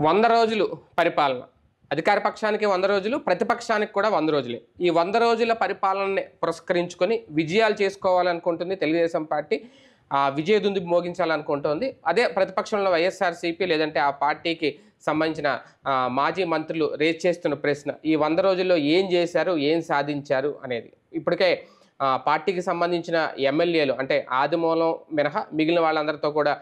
100 రోజులు పరిపాలన. అధికార పక్షానికి 100 రోజులు, ప్రతిపక్షానికి కూడా 100 రోజులే. ఈ 100 రోజుల పరిపాలనని పురస్కరించుకొని విజయాలు చేసుకోవాలనుకుంటుంది తెలుగుదేశం పార్టీ. విజయదుందుబి మోగించాలనుకుంటోంది. అదే ప్రతిపక్షంలో వైఎస్ఆర్సీపీ లేదంటే ఆ పార్టీకి సంబంధించిన మాజీ మంత్రులు రేజ్ చేస్తున్న ప్రశ్న, ఈ 100 రోజుల్లో ఏం చేశారు, ఏం సాధించారు అనేది. ఇప్పటికే పార్టీకి సంబంధించిన ఎమ్మెల్యేలు అంటే ఆదిమూలం మినహా మిగిలిన వాళ్ళందరితో కూడా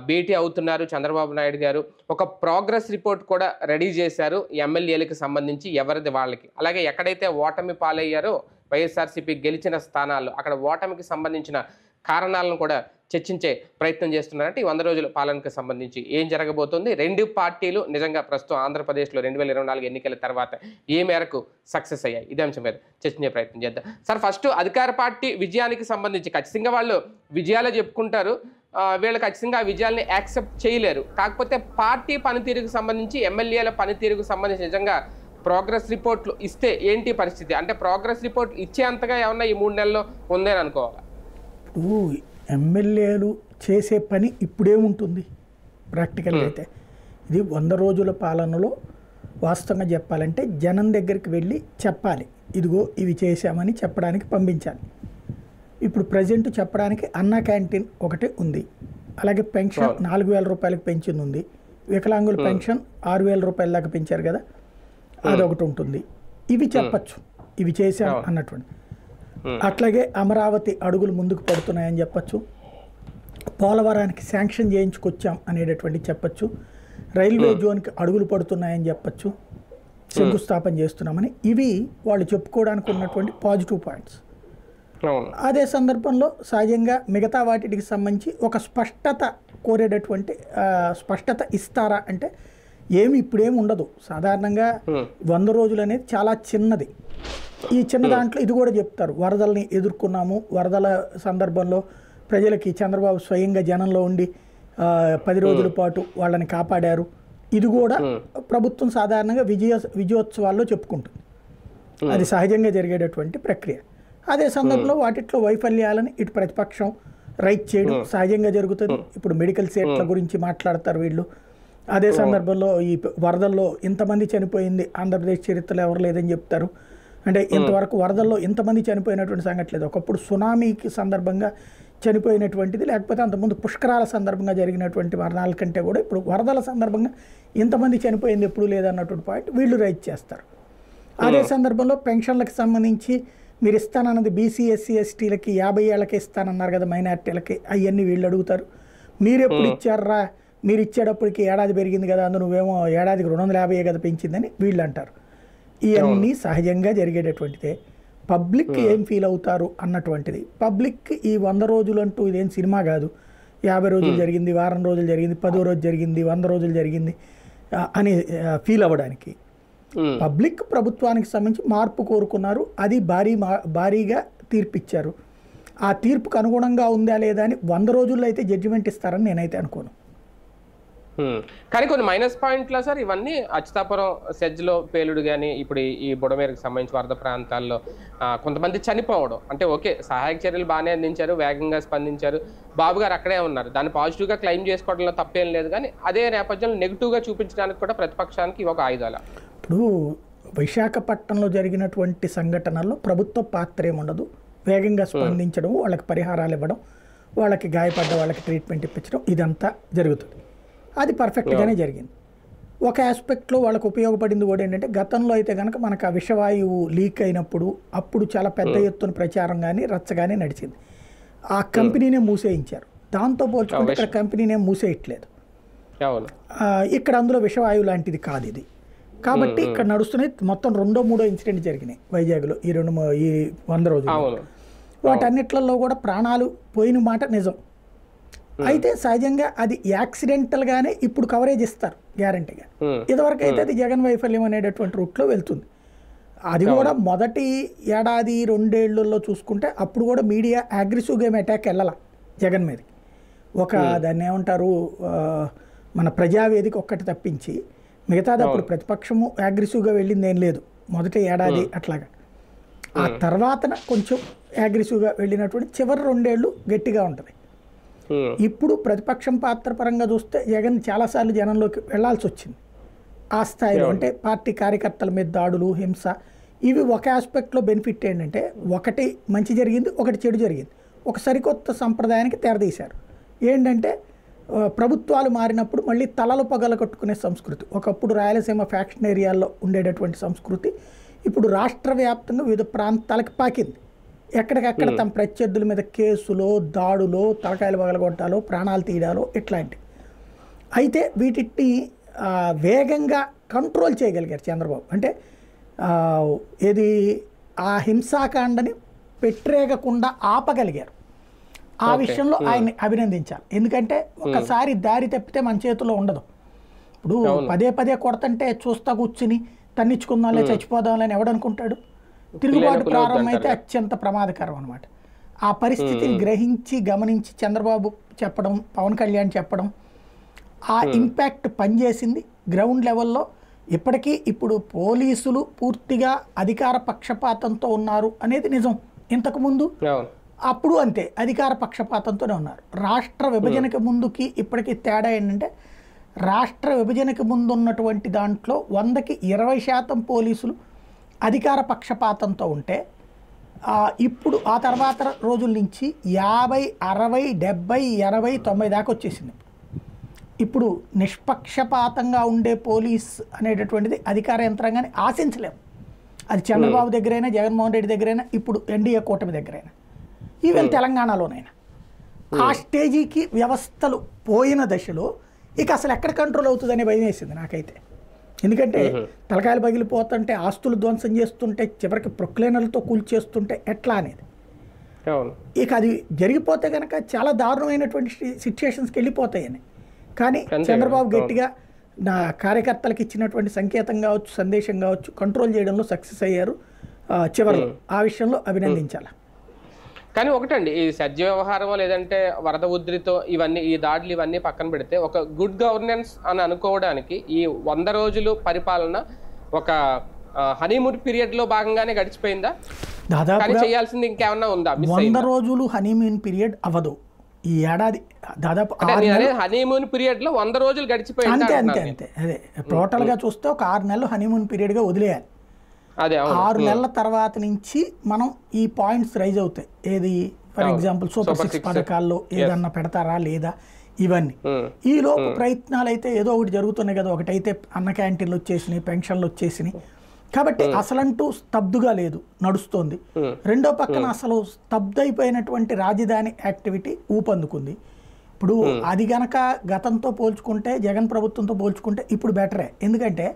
భేటీ అవుతున్నారు చంద్రబాబు నాయుడు గారు. ఒక ప్రోగ్రెస్ రిపోర్ట్ కూడా రెడీ చేశారు ఎమ్మెల్యేలకు సంబంధించి, ఎవరిది వాళ్ళకి. అలాగే ఎక్కడైతే ఓటమి పాలయ్యారో వైఎస్ఆర్సీపీ గెలిచిన స్థానాల్లో అక్కడ ఓటమికి సంబంధించిన కారణాలను కూడా చర్చించే ప్రయత్నం చేస్తున్నారంటే ఈ 100 రోజుల పాలనకు సంబంధించి ఏం జరగబోతుంది, రెండు పార్టీలు నిజంగా ప్రస్తుతం ఆంధ్రప్రదేశ్లో 2024 ఎన్నికల తర్వాత ఏ మేరకు సక్సెస్ అయ్యాయి, ఇదే అంశం మీద చర్చించే ప్రయత్నం చేద్దాం. సార్, ఫస్ట్ అధికార పార్టీ విజయానికి సంబంధించి ఖచ్చితంగా వాళ్ళు విజయాలే చెప్పుకుంటారు, వీళ్ళు ఖచ్చితంగా ఆ విజయాల్ని యాక్సెప్ట్ చేయలేరు. కాకపోతే పార్టీ పనితీరుకు సంబంధించి, ఎమ్మెల్యేల పనితీరుకు సంబంధించి నిజంగా ప్రోగ్రెస్ రిపోర్ట్లు ఇస్తే ఏంటి పరిస్థితి? అంటే ప్రోగ్రెస్ రిపోర్ట్ ఇచ్చేంతగా ఏమన్నా ఈ 3 నెలల్లో ఉందని అనుకోవాలి? ఎమ్మెల్యేలు చేసే పని ఇప్పుడేముంటుంది ప్రాక్టికల్గా అయితే? ఇది 100 రోజుల పాలనలో వాస్తవంగా చెప్పాలంటే జనం దగ్గరికి వెళ్ళి చెప్పాలి, ఇదిగో ఇవి చేశామని చెప్పడానికి పంపించాలి. ఇప్పుడు ప్రజెంట్ చెప్పడానికి అన్న క్యాంటీన్ ఒకటి ఉంది, అలాగే పెన్షన్ 4,000 రూపాయలకు పెంచింది ఉంది, వికలాంగుల పెన్షన్ 6,000 రూపాయల దాకా పెంచారు కదా, అదొకటి ఉంటుంది. ఇవి చెప్పచ్చు, ఇవి చేశాం అన్నటువంటి. అట్లాగే అమరావతి అడుగులు ముందుకు పడుతున్నాయని చెప్పచ్చు, పోలవరానికి శాంక్షన్ చేయించుకొచ్చాం అనేటటువంటి చెప్పచ్చు, రైల్వే జోన్కి అడుగులు పడుతున్నాయని చెప్పచ్చు, శంకుస్థాపన చేస్తున్నామని. ఇవి వాళ్ళు చెప్పుకోవడానికి ఉన్నటువంటి పాజిటివ్ పాయింట్స్. అదే సందర్భంలో సహజంగా మిగతా వాటికి సంబంధించి ఒక స్పష్టత కోరేటటువంటి స్పష్టత ఇస్తారా అంటే ఏమి ఇప్పుడేమి ఉండదు. సాధారణంగా 100 రోజులు అనేది చాలా చిన్నది. ఈ చిన్న దాంట్లో ఇది కూడా చెప్తారు, వరదల్ని ఎదుర్కొన్నాము, వరదల సందర్భంలో ప్రజలకి చంద్రబాబు స్వయంగా జనంలో ఉండి 10 రోజుల పాటు వాళ్ళని కాపాడారు. ఇది కూడా ప్రభుత్వం సాధారణంగా విజయోత్సవాల్లో చెప్పుకుంటుంది. అది సహజంగా జరిగేటటువంటి ప్రక్రియ. అదే సందర్భంలో వాటిట్లో వైఫల్యాలని ఇటు ప్రతిపక్షం రైట్ చేయడం సహజంగా జరుగుతుంది. ఇప్పుడు మెడికల్ సీట్ల గురించి మాట్లాడతారు వీళ్ళు. అదే సందర్భంలో ఈ వరదల్లో ఇంతమంది చనిపోయింది ఆంధ్రప్రదేశ్ చరిత్రలో ఎవరు లేదని చెప్తారు. అంటే ఇంతవరకు వరదల్లో ఇంతమంది చనిపోయినటువంటి సంఘటన లేదు. ఒకప్పుడు సునామీకి సందర్భంగా చనిపోయినటువంటిది, లేకపోతే అంతకుముందు పుష్కరాల సందర్భంగా జరిగినటువంటి మరణాల కంటే కూడా ఇప్పుడు వరదల సందర్భంగా ఇంతమంది చనిపోయింది ఎప్పుడు లేదన్నటువంటి పాయింట్ వీళ్ళు రైట్ చేస్తారు. అదే సందర్భంలో పెన్షన్లకు సంబంధించి మీరు ఇస్తానన్నది బీసీ ఎస్సీ ఎస్టీలకి 50 ఏళ్ళకి ఇస్తానన్నారు కదా, మైనార్టీలకి, అవన్నీ వీళ్ళు అడుగుతారు. మీరు ఎప్పుడు ఇచ్చారా, మీరు ఇచ్చేటప్పటికి ఏడాది పెరిగింది కదా, అందు నువ్వేమో ఏడాదికి 250 కదా పెంచిందని వీళ్ళు అంటారు. ఇవన్నీ సహజంగా జరిగేటటువంటిదే. పబ్లిక్ ఏం ఫీల్ అవుతారు అన్నటువంటిది. పబ్లిక్ ఈ 100 రోజులు అంటూ ఇదేం సినిమా కాదు, 50 రోజులు జరిగింది, వారం రోజులు జరిగింది, 10వ రోజు జరిగింది, 100 రోజులు జరిగింది అని ఫీల్ అవ్వడానికి. పబ్లిక్ ప్రభుత్వానికి సంబంధించి మార్పు కోరుకున్నారు, అది భారీగా తీర్పిచ్చారు. ఆ తీర్పుకు అనుగుణంగా ఉందా లేదా అని 100 రోజుల్లో అయితే జడ్జిమెంట్ ఇస్తారని నేనైతే అనుకోను. కానీ కొన్ని మైనస్ పాయింట్లో సార్ ఇవన్నీ అచ్యుతాపురం సెజ్లో పేలుడు కానీ, ఇప్పుడు ఈ బుడమేరుకు సంబంధించి వరద ప్రాంతాల్లో కొంతమంది చనిపోవడం, అంటే ఓకే సహాయక చర్యలు బాగానే అందించారు, వేగంగా స్పందించారు, బాబు గారు అక్కడే ఉన్నారు, దాన్ని పాజిటివ్గా క్లెయిమ్ చేసుకోవడంలో తప్పేం లేదు. కానీ అదే నేపథ్యంలో నెగిటివ్గా చూపించడానికి కూడా ప్రతిపక్షానికి ఒక ఆయుధాల. ఇప్పుడు విశాఖపట్నంలో జరిగినటువంటి సంఘటనల్లో ప్రభుత్వ పాత్ర ఏముండదు, వేగంగా స్పందించడం, వాళ్ళకి పరిహారాలు ఇవ్వడం, వాళ్ళకి గాయపడ్డ వాళ్ళకి ట్రీట్మెంట్ ఇప్పించడం, ఇదంతా జరుగుతుంది. అది పర్ఫెక్ట్గానే జరిగింది. ఒక ఆస్పెక్ట్లో వాళ్ళకు ఉపయోగపడింది కూడా ఏంటంటే, గతంలో అయితే కనుక మనకు ఆ విషవాయువు లీక్ అయినప్పుడు అప్పుడు చాలా పెద్ద ఎత్తున ప్రచారం కానీ రచ్చ కానీ నడిచింది. ఆ కంపెనీనే మూసేయించారు. దాంతో పోల్చుకుంటే ఇక్కడ కంపెనీనే మూసేయట్లేదు. ఇక్కడ అందులో విషవాయువు లాంటిది కాదు ఇది. కాబట్టి ఇక్కడ నడుస్తున్నాయి. మొత్తం 2-3 ఇన్సిడెంట్ జరిగినాయి వైజాగ్లో ఈ 100 రోజులు. వాటన్నిట్లలో కూడా ప్రాణాలు పోయిన మాట నిజం. అయితే సహజంగా అది యాక్సిడెంటల్గానే ఇప్పుడు కవరేజ్ ఇస్తారు గ్యారంటీగా. ఇదివరకు అయితే అది జగన్ వైఫల్యం అనేటటువంటి రూట్లో వెళ్తుంది. అది కూడా మొదటి ఏడాది 2 ఏళ్లలో చూసుకుంటే అప్పుడు కూడా మీడియా అగ్రెసివ్ గేమ్ అటాక్ వెళ్ళాల జగన్ మీదకి. ఒక దాన్ని ఏమంటారు, మన ప్రజావేదిక ఒక్కటి తప్పించి మిగతాది అప్పుడు ప్రతిపక్షము అగ్రెసివ్గా వెళ్ళింది ఏం లేదు మొదటి ఏడాది అట్లాగా. ఆ తర్వాత కొంచెం అగ్రెసివ్గా వెళ్ళినటువంటి చివరి 2 ఏళ్ళు గట్టిగా ఉంటుంది. ఇప్పుడు ప్రతిపక్షం పాత్ర పరంగా చూస్తే జగన్ చాలాసార్లు జనంలోకి వెళ్లాల్సి వచ్చింది. ఆ స్థాయిలో అంటే పార్టీ కార్యకర్తల మీద దాడులు, హింస, ఇవి ఒక ఆస్పెక్ట్లో బెనిఫిట్ ఏంటంటే ఒకటి మంచి జరిగింది, ఒకటి చెడు జరిగింది. ఒక సరికొత్త సంప్రదాయానికి తెరదీశారు. ఏంటంటే ప్రభుత్వాలు మారినప్పుడు మళ్ళీ తలలు పగలగొట్టుకునే సంస్కృతి. ఒకప్పుడు రాయలసీమ ఫ్యాక్షన్ ఏరియాల్లో ఉండేటటువంటి సంస్కృతి ఇప్పుడు రాష్ట్ర వ్యాప్తంగా వివిధ ప్రాంతాలకు పాకింది. ఎక్కడికక్కడ తమ ప్రత్యర్థుల మీద కేసులో, దాడులో, తలకాయలు పగలగొట్టాలో, ప్రాణాలు తీయడాలో ఇట్లాంటివి. అయితే వీటిని వేగంగా కంట్రోల్ చేయగలిగారు చంద్రబాబు. అంటే ఏది ఆ హింసాకాండని పెట్టరేగకుండా ఆపగలిగారు. ఆ విషయంలో ఆయన్ని అభినందించాలి. ఎందుకంటే ఒకసారి దారి తప్పితే మన చేతిలో ఉండదు. ఇప్పుడు పదే పదే కొడతంటే చూస్తా కూర్చుని తన్నించుకుందాంలే, చచ్చిపోదాంలని ఎవడనుకుంటాడు? తిరుగుబాటు ప్రారంభమైతే అత్యంత ప్రమాదకరం అనమాట. ఆ పరిస్థితిని గ్రహించి గమనించి చంద్రబాబు చెప్పడం, పవన్ కళ్యాణ్ చెప్పడం, ఆ ఇంపాక్ట్ పనిచేసింది గ్రౌండ్ లెవెల్లో. ఇప్పటికీ ఇప్పుడు పోలీసులు పూర్తిగా అధికార పక్షపాతంతో ఉన్నారు అనేది నిజం. ఇంతకుముందు అప్పుడు అంతే అధికార పక్షపాతంతోనే ఉన్నారు. రాష్ట్ర విభజనకి ముందుకి ఇప్పటికీ తేడా ఏంటంటే రాష్ట్ర విభజనకి ముందు ఉన్నటువంటి దాంట్లో 100కి 20% పోలీసులు అధికార పక్షపాతంతో ఉంటే ఇప్పుడు ఆ తర్వాత రోజుల నుంచి 50, 60, 70, 80, 90 దాకా వచ్చేసింది. ఇప్పుడు నిష్పక్షపాతంగా ఉండే పోలీస్ అనేటటువంటిది అధికార యంత్రాంగాన్ని ఆశించలేము. అది చంద్రబాబు దగ్గరైనా, జగన్మోహన్ రెడ్డి దగ్గరైనా, ఇప్పుడు ఎన్డీఏ కూటమి దగ్గరైనా, ఈవెన్ తెలంగాణలోనైనా ఆ స్టేజీకి వ్యవస్థలు పోయిన దశలో ఇక అసలు ఎక్కడ కంట్రోల్ అవుతుందనే భయం వేసింది నాకైతే. ఎందుకంటే తలకాయలు పగిలిపోతుంటే, ఆస్తులు ధ్వంసం చేస్తుంటే, చివరికి ప్రొక్లేనర్లతో కూల్చేస్తుంటే ఎట్లా అనేది. ఇక అది జరిగిపోతే కనుక చాలా దారుణమైనటువంటి సిచ్యుయేషన్స్కి వెళ్ళిపోతాయని. కానీ చంద్రబాబు గట్టిగా నా కార్యకర్తలకు ఇచ్చినటువంటి సంకేతం కావచ్చు, సందేశం కావచ్చు, కంట్రోల్ చేయడంలో సక్సెస్ అయ్యారు చివరిలో. ఆ విషయంలో అభినందించాలి. కానీ ఒకటండి, ఈ సజ్జ వ్యవహారం లేదంటే వరద ఉధృతితో ఇవన్నీ, ఈ దాడులు ఇవన్నీ పక్కన పెడితే ఒక గుడ్ గవర్నెన్స్ అని అనుకోవడానికి ఈ 100 రోజులు పరిపాలన ఒక హనీమూన్ పీరియడ్ లో భాగంగానే గడిచిపోయిందా? దాదాపు చేయాల్సింది ఇంకేమన్నా ఉందా? 100 రోజులు హనీమూన్ పీరియడ్ అవ్వదు. ఈ ఏడాది దాదాపు హనీమూన్ పీరియడ్ లో 100 రోజులు గడిచిపోయింది. అంతే అంతే అంతే అదే టోటల్ గా చూస్తే ఒక 6 నెలలు హనీమూన్ పీరియడ్ గా వదిలేయాలి. 6 నెలల తర్వాత నుంచి మనం ఈ పాయింట్స్ రైజ్ అవుతాయి. ఏది ఫర్ ఎగ్జాంపుల్ సూపర్ 6 పథకాల్లో ఏదన్నా పెడతారా లేదా, ఇవన్నీ. ఈ లోపు ప్రయత్నాలు అయితే ఏదో ఒకటి జరుగుతున్నాయి కదా. ఒకటైతే అన్న క్యాంటీన్లు వచ్చేసినాయి, పెన్షన్లు వచ్చేసినాయి. కాబట్టి అసలంటూ స్తబ్దుగా లేదు, నడుస్తోంది. రెండో పక్కన అసలు స్తబ్దైపోయినటువంటి రాజధాని యాక్టివిటీ ఊపందుకుంది. ఇప్పుడు అది గనక గతంతో పోల్చుకుంటే, జగన్ ప్రభుత్వంతో పోల్చుకుంటే ఇప్పుడు బెటరే. ఎందుకంటే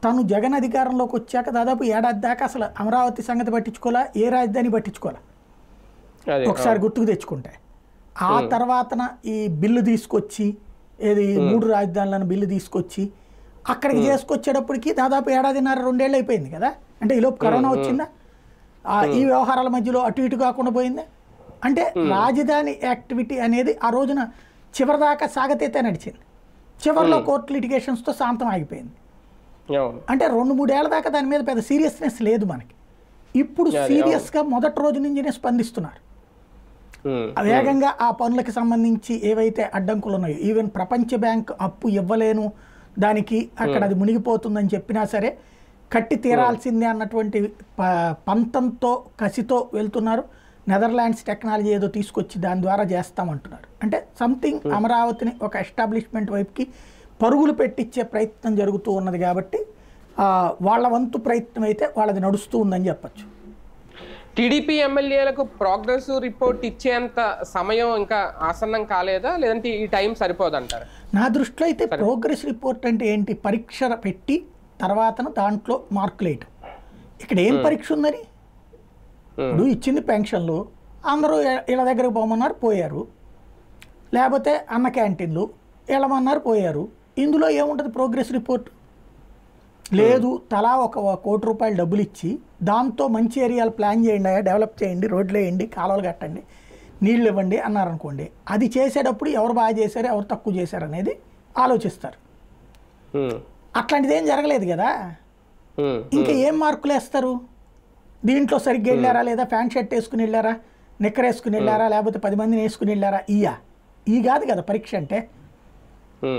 తను జగన్ అధికారంలోకి వచ్చాక దాదాపు ఏడాది దాకా అసలు అమరావతి సంగతి పట్టించుకోవాలా, ఏ రాజధాని పట్టించుకోవాలా ఒకసారి గుర్తుకు తెచ్చుకుంటే. ఆ తర్వాతన ఈ బిల్లు తీసుకొచ్చి, ఏది 3 రాజధానులను బిల్లు తీసుకొచ్చి అక్కడికి చేసుకొచ్చేటప్పటికి దాదాపు 1.5-2 ఏళ్ళు అయిపోయింది కదా. అంటే ఈలోపు కరోనా వచ్చిందా, ఈ వ్యవహారాల మధ్యలో అటు ఇటు కాకుండా పోయిందా. అంటే రాజధాని యాక్టివిటీ అనేది ఆ రోజున చివరిదాకా సాగతీతే నడిచింది. చివరిలో కోర్టు లిటిగేషన్స్తో శాంతం ఆగిపోయింది. అంటే 2-3 ఏళ్ల దాకా దాని మీద పెద్ద సీరియస్నెస్ లేదు మనకి. ఇప్పుడు సీరియస్గా మొదటి రోజు నుంచినే స్పందిస్తున్నారు. వేగంగా ఆ పనులకు సంబంధించి ఏవైతే అడ్డంకులు ఉన్నాయో, ఈవెన్ ప్రపంచ బ్యాంక్ అప్పు ఇవ్వలేను, దానికి అక్కడ అది మునిగిపోతుందని చెప్పినా సరే కట్టి తీరాల్సిందే అన్నటువంటి పంతంతో, కసితో వెళ్తున్నారు. నెదర్లాండ్స్ టెక్నాలజీ ఏదో తీసుకొచ్చి దాని ద్వారా చేస్తామంటున్నారు. అంటే సంథింగ్ అమరావతిని ఒక ఎస్టాబ్లిష్మెంట్ వైపుకి పరుగులు పెట్టించే ప్రయత్నం జరుగుతూ ఉన్నది. కాబట్టి వాళ్ళ వంతు ప్రయత్నం అయితే వాళ్ళది నడుస్తూ ఉందని చెప్పచ్చు. టీడీపీ ఎమ్మెల్యేలకు ప్రోగ్రెస్ రిపోర్ట్ ఇచ్చేంత సమయం ఇంకా ఆసన్నం కాలేదా, లేదంటే ఈ టైం సరిపోదంటారు? నా దృష్టిలో అయితే ప్రోగ్రెస్ రిపోర్ట్ అంటే ఏంటి, పరీక్ష పెట్టి తర్వాత దాంట్లో మార్కులు వేయటం. ఇక్కడ ఏం పరీక్ష ఉందని, ఇప్పుడు ఇచ్చింది పెన్షన్లు, అందరూ ఇళ్ళ దగ్గరకు పోమన్నారు పోయారు, లేకపోతే అన్న క్యాంటీన్లు వెళ్ళమన్నారు పోయారు. ఇందులో ఏముంటుంది ప్రోగ్రెస్ రిపోర్ట్? లేదు, తలా ₹1 కోటి డబ్బులు ఇచ్చి దాంతో మంచి ఏరియాలు ప్లాన్ చేయండి, డెవలప్ చేయండి, రోడ్లు వేయండి, కాలువలు కట్టండి, నీళ్ళు ఇవ్వండి అన్నారనుకోండి, అది చేసేటప్పుడు ఎవరు బాగా చేశారు, ఎవరు తక్కువ చేశారు అనేది ఆలోచిస్తారు. అట్లాంటిది ఏం జరగలేదు కదా. ఇంకా ఏం మార్కులు వేస్తారు? దీంట్లో సరిగ్గా వెళ్ళారా లేదా, ప్యాంట్ షర్ట్ వేసుకుని వెళ్ళారా, నిక్కర్ వేసుకుని వెళ్ళారా, లేకపోతే 10 మందిని వేసుకుని వెళ్ళారా, ఈ కాదు కదా పరీక్ష అంటే.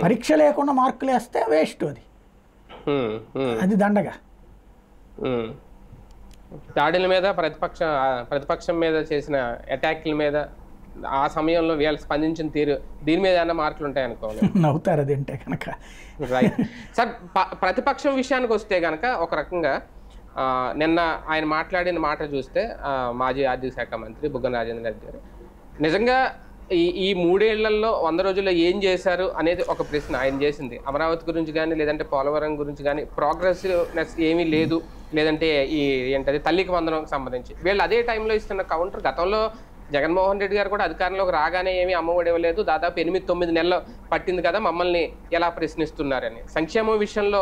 పరీక్ష లేకుండా మార్కులు వేస్తే వేస్ట్. అది అది దండగా. దాడుల మీద ప్రతిపక్షం మీద చేసిన అటాక్ల మీద ఆ సమయంలో వీళ్ళు స్పందించిన తీరు దీని మీద ఏమైనా మార్కులు ఉంటాయి అనుకోవాలి. నవ్వుతారు అదేంటే కనుక. రైట్ సార్, ప్రతిపక్షం విషయానికి వస్తే కనుక ఒక రకంగా నిన్న ఆయన మాట్లాడిన మాట చూస్తే మాజీ ఆర్థిక శాఖ మంత్రి బుగ్గన రాజేంద్ర రెడ్డి గారు నిజంగా ఈ 3 ఏళ్లలో 100 రోజుల్లో ఏం చేశారు అనేది ఒక ప్రశ్న ఆయన చేసింది. అమరావతి గురించి కానీ లేదంటే పోలవరం గురించి కానీ ప్రోగ్రెసివ్నెస్ ఏమీ లేదు, లేదంటే ఈ ఏంటది తల్లికి వందనంకి సంబంధించి వీళ్ళు అదే టైంలో ఇస్తున్న కౌంటర్. గతంలో జగన్మోహన్ రెడ్డి గారు కూడా అధికారంలోకి రాగానే ఏమీ అమ్మఒడి ఇవ్వలేదు, దాదాపు 8-9 నెలలు పట్టింది కదా, మమ్మల్ని ఎలా ప్రశ్నిస్తున్నారని. సంక్షేమం విషయంలో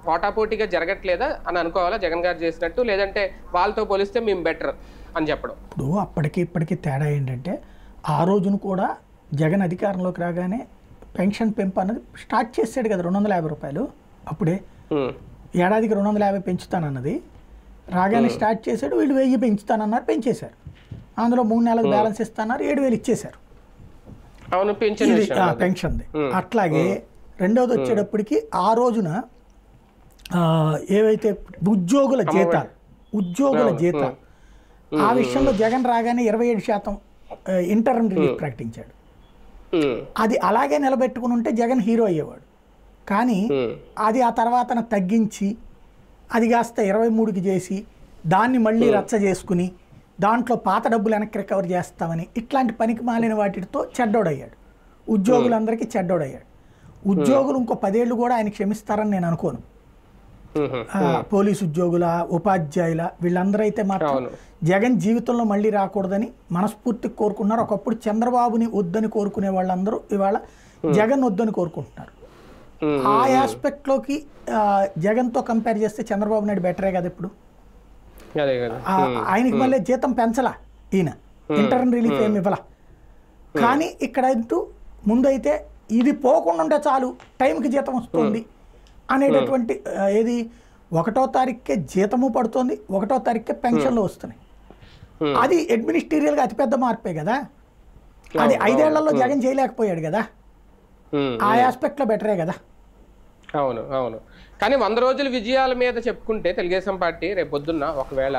పోటాపోటీగా జరగట్లేదా అని అనుకోవాలా జగన్ గారు చేసినట్టు, లేదంటే వాళ్ళతో పోలిస్తే మేము బెటర్ అని చెప్పడం? ఇప్పుడు అప్పటికి ఇప్పటికీ తేడా ఏంటంటే ఆ రోజును కూడా జగన్ అధికారంలోకి రాగానే పెన్షన్ పెంపు అన్నది స్టార్ట్ చేశాడు కదా, 250 రూపాయలు. అప్పుడే ఏడాదికి 250 పెంచుతానన్నది రాగానే స్టార్ట్ చేశాడు. వీళ్ళు 1000 పెంచుతానన్నారు, పెంచేశారు. అందులో 3 నెలలకు బ్యాలెన్స్ ఇస్తాన్నారు, 7000 ఇచ్చేశారు పెన్షన్ది. అట్లాగే రెండవది వచ్చేటప్పటికి ఆ రోజున ఏవైతే ఉద్యోగుల జీతాలు ఆ విషయంలో జగన్ రాగానే 27% ఇంటర్మ్ రిలీఫ్ ప్రకటించాడు. అది అలాగే నిలబెట్టుకుని ఉంటే జగన్ హీరో అయ్యేవాడు. కానీ అది ఆ తర్వాత తగ్గించి అది కాస్త 23కి చేసి దాన్ని మళ్ళీ రచ్చ చేసుకుని దాంట్లో పాత డబ్బులు వెనక్కి రికవర్ చేస్తామని ఇట్లాంటి పనికి మాలిన వాటితో చెడ్డోడయ్యాడు. ఉద్యోగులందరికీ చెడ్డోడయ్యాడు. ఉద్యోగులు ఇంకో 10 ఏళ్ళు కూడా ఆయన క్షమిస్తారని నేను అనుకోను. పోలీసు ఉద్యోగుల, ఉపాధ్యాయుల వీళ్ళందరూ అయితే మాత్రం జగన్ జీవితంలో మళ్ళీ రాకూడదని మనస్ఫూర్తిగా కోరుకున్నారు. ఒకప్పుడు చంద్రబాబుని వద్దని కోరుకునే వాళ్ళందరూ ఇవాళ జగన్ వద్దని కోరుకుంటున్నారు. ఆ ఆస్పెక్ట్లోకి జగన్తో కంపేర్ చేస్తే చంద్రబాబు నాయుడు బెటరే కదా. ఇప్పుడు ఆయనకి మళ్ళీ జీతం పెంచలా, ఈయన ఇంటర్మ్ రిలీఫ్ ఏమి ఇవ్వాల. కానీ ఇక్కడ ముందైతే ఇది పోకుండా ఉంటే చాలు, టైంకి జీతం వస్తుంది అనేటటువంటి ఏది 1వ తారీఖుకే జీతము పడుతుంది, 1వ తారీఖుకే పెన్షన్లు వస్తున్నాయి. అది అడ్మినిస్ట్రేటివ్గా అతిపెద్ద మార్పే కదా. అది 5 ఏళ్లలో జగన్ చేయలేకపోయాడు కదా. ఆ ఆస్పెక్ట్లో బెటరే కదా. అవును అవును. కానీ 100 రోజుల విజయాల మీద చెప్పుకుంటే తెలుగుదేశం పార్టీ రేపు పొద్దున్న ఒకవేళ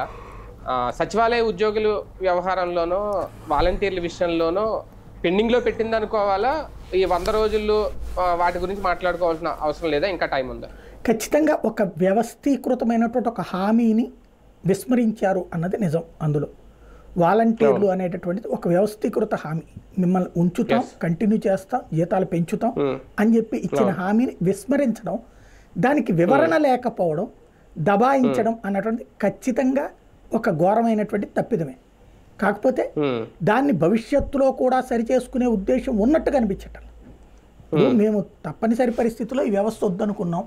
సచివాలయ ఉద్యోగుల వ్యవహారంలోనో వాలంటీర్ల విషయంలోనో పెండింగ్లో పెట్టింది అనుకోవాలా? ఈ 100 రోజుల్లో వాటి గురించి మాట్లాడుకోవాల్సిన అవసరం లేదా, ఇంకా టైం ఉందా? ఖచ్చితంగా ఒక వ్యవస్థీకృతమైనటువంటి ఒక హామీని విస్మరించారు అన్నది నిజం. అందులో వాలంటీర్లు అనేటటువంటిది ఒక వ్యవస్థీకృత హామీ, మిమ్మల్ని ఉంచుతాం, కంటిన్యూ చేస్తాం, జీతాలు పెంచుతాం అని చెప్పి ఇచ్చిన హామీని విస్మరించడం, దానికి వివరణ లేకపోవడం, దబాయించడం అన్నటువంటి ఖచ్చితంగా ఒక ఘోరమైనటువంటి తప్పిదమే. కాకపోతే దాన్ని భవిష్యత్తులో కూడా సరిచేసుకునే ఉద్దేశం ఉన్నట్టు కనిపించటం. మేము తప్పనిసరి పరిస్థితుల్లో ఈ వ్యవస్థ వద్దనుకున్నాం,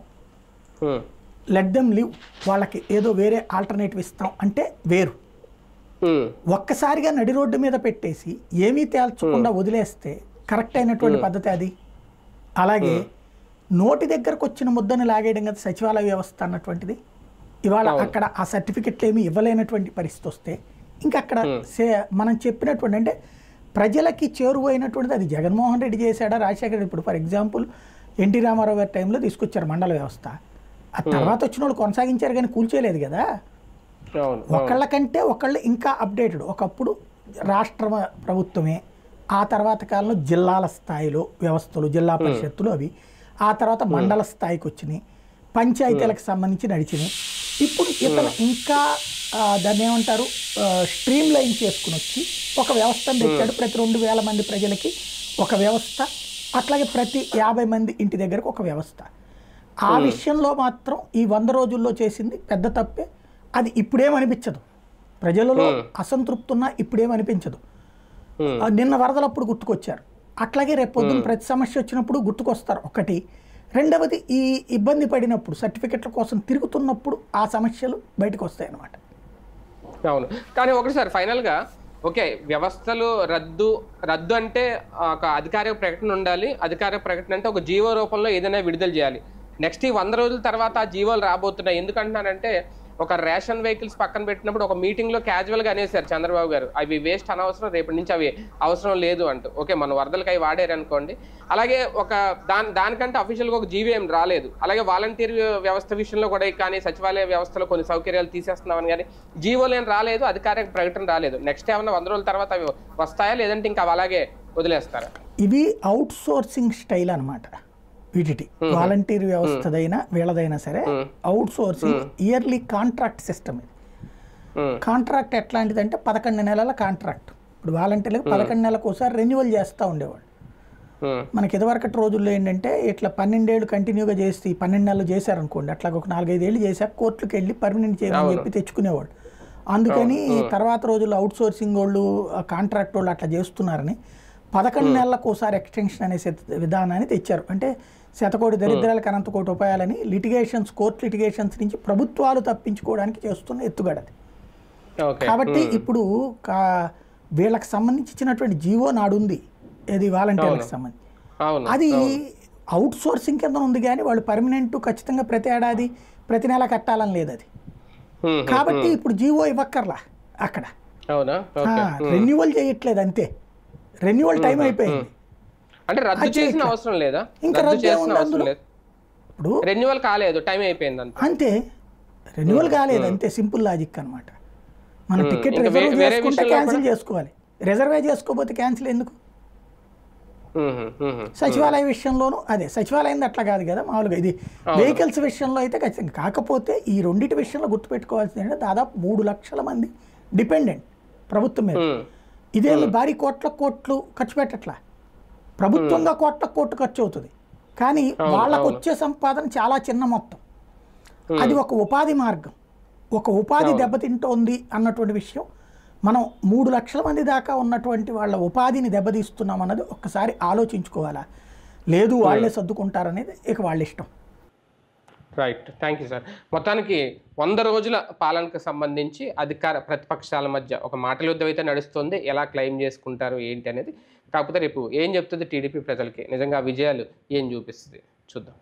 లెట్ దెమ్ లివ్, వాళ్ళకి ఏదో వేరే ఆల్టర్నేటివ్ ఇస్తాం అంటే వేరు. ఒక్కసారిగా నడి రోడ్డు మీద పెట్టేసి ఏమీ తేల్చకుండా వదిలేస్తే కరెక్ట్ అయినటువంటి పద్ధతి అది. అలాగే నోటి దగ్గరకు వచ్చిన ముద్దని లాగేయడం కదా సచివాలయ వ్యవస్థ అన్నటువంటిది. ఇవాళ అక్కడ ఆ సర్టిఫికెట్లు ఏమీ ఇవ్వలేనటువంటి పరిస్థితి వస్తే ఇంకా అక్కడ మనం చెప్పినటువంటి అంటే ప్రజలకి చేరువైనటువంటిది అది జగన్మోహన్ రెడ్డి చేశాడా, రాజశేఖర రెడ్డి. ఇప్పుడు ఫర్ ఎగ్జాంపుల్ ఎన్టీ రామారావు గారి టైంలో తీసుకొచ్చారు మండల వ్యవస్థ. ఆ తర్వాత వచ్చిన వాళ్ళు కొనసాగించారు కానీ కూల్చేయలేదు కదా. ఒకళ్ళకంటే ఒకళ్ళు ఇంకా అప్డేటెడ్. ఒకప్పుడు రాష్ట్ర ప్రభుత్వమే, ఆ తర్వాత కాలంలో జిల్లాల స్థాయిలో వ్యవస్థలు, జిల్లా పరిషత్తులు అవి, ఆ తర్వాత మండల స్థాయికి వచ్చినాయి, పంచాయతీలకు సంబంధించి నడిచినాయి. ఇప్పుడు ఇతను ఇంకా దాన్ని ఏమంటారు స్ట్రీమ్ లైన్ చేసుకుని వచ్చి ఒక వ్యవస్థను తెచ్చాడు. ప్రతి 2000 మంది ప్రజలకి ఒక వ్యవస్థ, అట్లాగే ప్రతి 50 మంది ఇంటి దగ్గరకు ఒక వ్యవస్థ. ఆ విషయంలో మాత్రం ఈ 100 రోజుల్లో చేసింది పెద్ద తప్పే. అది ఇప్పుడేమనిపించదు, ప్రజలలో అసంతృప్తి ఉన్నా ఇప్పుడేమనిపించదు. నిన్న వరదలప్పుడు గుర్తుకొచ్చారు, అట్లాగే రేపు పొద్దున్న ప్రతి సమస్య వచ్చినప్పుడు గుర్తుకొస్తారు. ఒకటి. రెండవది ఈ ఇబ్బంది పడినప్పుడు సర్టిఫికెట్ల కోసం తిరుగుతున్నప్పుడు ఆ సమస్యలు బయటకు వస్తాయి అన్నమాట. అవును. కానీ ఒకటిసారి ఫైనల్గా ఓకే, వ్యవస్థలు రద్దు అంటే ఒక అధికారిక ప్రకటన ఉండాలి. అధికారిక ప్రకటన అంటే ఒక జీవో రూపంలో ఏదైనా విడుదల చేయాలి. నెక్స్ట్ ఈ 100 రోజుల తర్వాత ఆ జీవోలు రాబోతున్నాయి. ఎందుకంటున్నానంటే ఒక రేషన్ వెహికల్స్ పక్కన పెట్టినప్పుడు ఒక మీటింగ్లో క్యాజువల్గా అనేసారు చంద్రబాబు గారు, అవి వేస్ట్ అనవసరం, రేపటి నుంచి అవి అవసరం లేదు అంటూ. ఓకే, మన వరదలకి అవి వాడారు అనుకోండి. అలాగే ఒక దానికంటే అఫీషియల్గా ఒక జీవో ఏం రాలేదు. అలాగే వాలంటీర్ వ్యవస్థ విషయంలో కూడా కానీ సచివాలయ వ్యవస్థలో కొన్ని సౌకర్యాలు తీసేస్తున్నామని కానీ జీవోలు ఏం రాలేదు, అధికారిక ప్రకటన రాలేదు. నెక్స్ట్ ఏమన్నా 100 రోజుల తర్వాత అవి వస్తాయా, లేదంటే ఇంకా అలాగే వదిలేస్తారా? ఇవి అవుట్ సోర్సింగ్ స్టైల్ అనమాట. వీటి వాలంటీర్ వ్యవస్థదైనా వీళ్ళదైనా సరే out sourcing yearly contract system. ఇది కాంట్రాక్ట్ ఎట్లాంటిదంటే 11 నెలల కాంట్రాక్ట్. ఇప్పుడు వాలంటీర్లకు 11 నెలలకు ఒకసారి రెన్యువల్ చేస్తూ ఉండేవాళ్ళు. మనకి ఇదివరకటి రోజుల్లో ఏంటంటే ఇట్లా 12 ఏళ్ళు కంటిన్యూగా చేసి 12 నెలలు చేశారనుకోండి, అట్లా ఒక 4-5 ఏళ్ళు చేశాక కోర్టులకు వెళ్ళి పర్మనెంట్ చేయమని చెప్పి తెచ్చుకునేవాడు. అందుకని తర్వాత రోజుల్లో అవుట్ సోర్సింగ్ వాళ్ళు కాంట్రాక్ట్ వాళ్ళు అట్లా చేస్తున్నారని 11 నెలలకు ఒకసారి ఎక్స్టెన్షన్ అనే విధానాన్ని తెచ్చారు. అంటే శతకోటి దరిద్రాలకు అనంతకోటి ఉపాయాలని లిటిగేషన్స్, కోర్టు లిటిగేషన్స్ నుంచి ప్రభుత్వాలు తప్పించుకోవడానికి చేస్తున్న ఎత్తుగడది. కాబట్టి ఇప్పుడు వీళ్ళకి సంబంధించి ఇచ్చినటువంటి జీవో నాడుంది, ఇది వాలంటీర్లకు సంబంధించి. అది అవుట్ సోర్సింగ్ కింద ఉంది కానీ వాళ్ళు పర్మనెంట్ ఖచ్చితంగా ప్రతి ఏడాది ప్రతి నెల కట్టాలని లేదు అది. కాబట్టి ఇప్పుడు జీవో ఇవ్వక్కర్లా అక్కడ, రెన్యువల్ చేయట్లేదు అంతే. రెన్యువల్ టైం అయిపోయింది, అంటే రద్దు చేసిన అవసరం లేదా? ఇంకా రద్దు చేసిన అవసరం లేదు. ఇప్పుడు రెన్యువల్ కాలేదు, టైం అయిపోయింది అంతే. రెన్యువల్ కాలేదు అంతే, సింపుల్ లాజిక్ అనమాట. మన టికెట్ రిజర్వ్ చేసుకుంటే క్యాన్సిల్ చేసుకోవాలి, రిజర్వే చేసుకోకపోతే క్యాన్సిల్ ఎందుకు? సచివాలయ విషయంలోనూ అదే, సచివాలయం అట్లా కాదు కదా మామూలుగా. ఇది వెహికల్స్ విషయంలో అయితే ఖచ్చితంగా. కాకపోతే ఈ రెండింటి విషయంలో గుర్తుపెట్టుకోవాల్సింది ఏంటంటే దాదాపు 3 లక్షల మంది డిపెండెంట్ ప్రభుత్వం మీద. ఇదే భారీ కోట్లు ఖర్చు పెట్టట్లా, ప్రభుత్వంగా కోట్లు ఖర్చు అవుతుంది కానీ వాళ్ళకు వచ్చే సంపాదన చాలా చిన్న మొత్తం. అది ఒక ఉపాధి మార్గం, ఒక ఉపాధి దెబ్బతింటోంది అన్నటువంటి విషయం. మనం 3 లక్షల మంది దాకా ఉన్నటువంటి వాళ్ళ ఉపాధిని దెబ్బతీస్తున్నాం అన్నది ఒక్కసారి ఆలోచించుకోవాలా. లేదు వాళ్ళే సర్దుకుంటారనేది ఇక వాళ్ళ ఇష్టం. Right, thank you sir. మొత్తానికి 100 రోజుల పాలనకు సంబంధించి అధికార ప్రతిపక్షాల మధ్య ఒక మాటల యుద్ధం అయితే నడుస్తుంది. ఎలా క్లెయిమ్ చేసుకుంటారు ఏంటి అనేది. కాకపోతే రేపు ఏం చెప్తుంది టీడీపీ ప్రజలకి, నిజంగా విజయాలు ఏం చూపిస్తుంది చూద్దాం.